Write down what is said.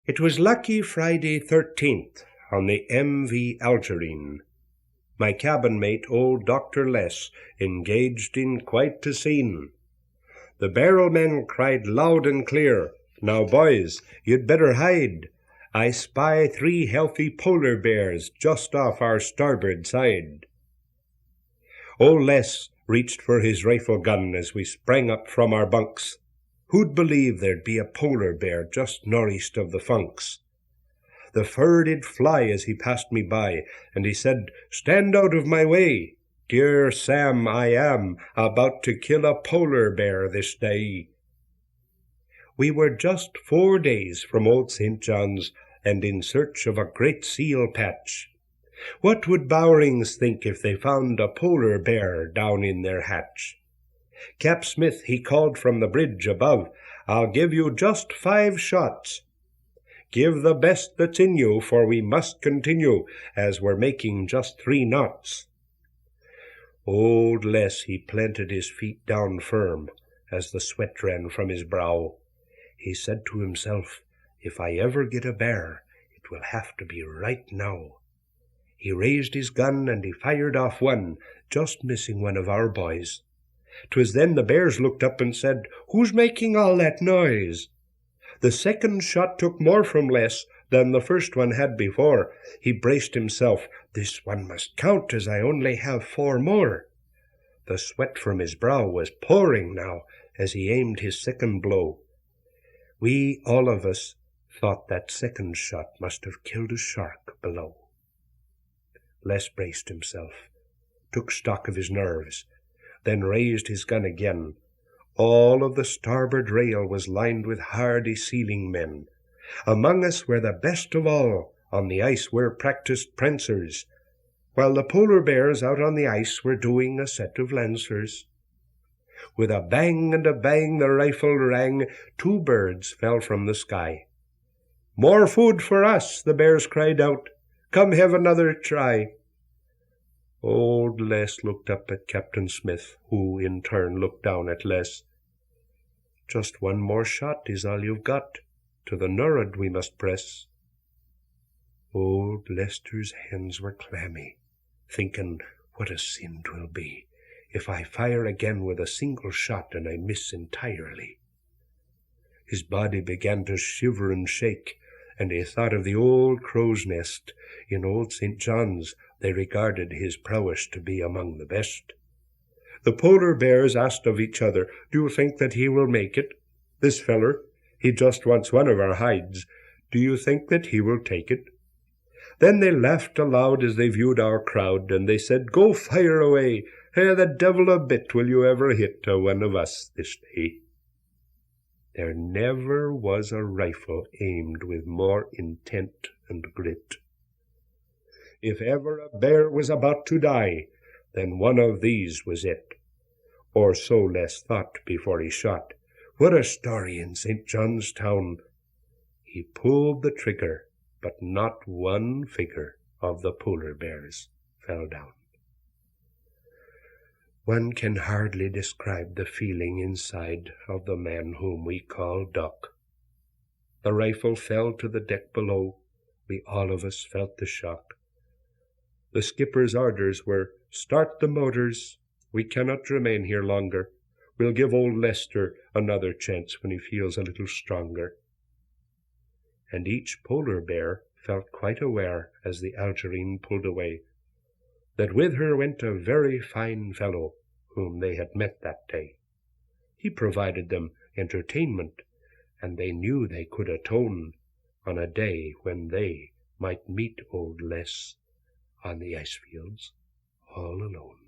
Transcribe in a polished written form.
It was lucky Friday 13th on the MV Algerine. My cabin mate, old Dr. Les, engaged in quite a scene. The barrel men cried loud and clear, "Now, boys, you'd better hide. I spy 3 healthy polar bears just off our starboard side." Old Les reached for his rifle gun as we sprang up from our bunks. Who'd believe there'd be a polar bear just northeast of the Funks? The fur did fly as he passed me by, and he said, "Stand out of my way. Dear Sam, I am about to kill a polar bear this day." We were just 4 days from old St. John's, and in search of a great seal patch. What would Bowrings think if they found a polar bear down in their hatch? Cap Smith, he called from the bridge above, "I'll give you just 5 shots. Give the best that's in you, for we must continue, as we're making just 3 knots." Old Les, he planted his feet down firm, as the sweat ran from his brow. He said to himself, "If I ever get a bear, it will have to be right now." He raised his gun and he fired off one, just missing one of our boys. 'Twas then the bears looked up and said, "Who's making all that noise?" The second shot took more from Les than the first one had before. He braced himself. "This one must count, as I only have 4 more." The sweat from his brow was pouring now as he aimed his second blow. We, all of us, thought that second shot must have killed a shark below. Les braced himself, took stock of his nerves, then raised his gun again. All of the starboard rail was lined with hardy sealing men. Among us were the best of all. On the ice were practised prancers, while the polar bears out on the ice were doing a set of lancers. With a bang and a bang the rifle rang. 2 birds fell from the sky. "More food for us," the bears cried out. "Come have another try." Old Les looked up at Captain Smith, who in turn looked down at Les. "Just 1 more shot is all you've got. To the nor'ard we must press." Old Lester's hands were clammy, thinking, "What a sin 'twill be if I fire again with a single shot and I miss entirely." His body began to shiver and shake, and he thought of the old crow's nest. In old St. John's they regarded his prowess to be among the best. The polar bears asked of each other, "Do you think that he will make it? This feller, he just wants one of our hides. Do you think that he will take it?" Then they laughed aloud as they viewed our crowd, and they said, "Go fire away. The devil a bit will you ever hit a one of us this day." There never was a rifle aimed with more intent and grit. If ever a bear was about to die, then one of these was it. Or so Les thought before he shot. What a story in St. John's Town! He pulled the trigger, but not 1 figure of the polar bears fell down. One can hardly describe the feeling inside of the man whom we call Duck. The rifle fell to the deck below. We all of us felt the shock. The skipper's orders were, "Start the motors. We cannot remain here longer. We'll give old Lester another chance when he feels a little stronger." And each polar bear felt quite aware, as the Algerine pulled away, that with her went a very fine fellow whom they had met that day. He provided them entertainment, and they knew they could atone on a day when they might meet old Les on the ice fields all alone.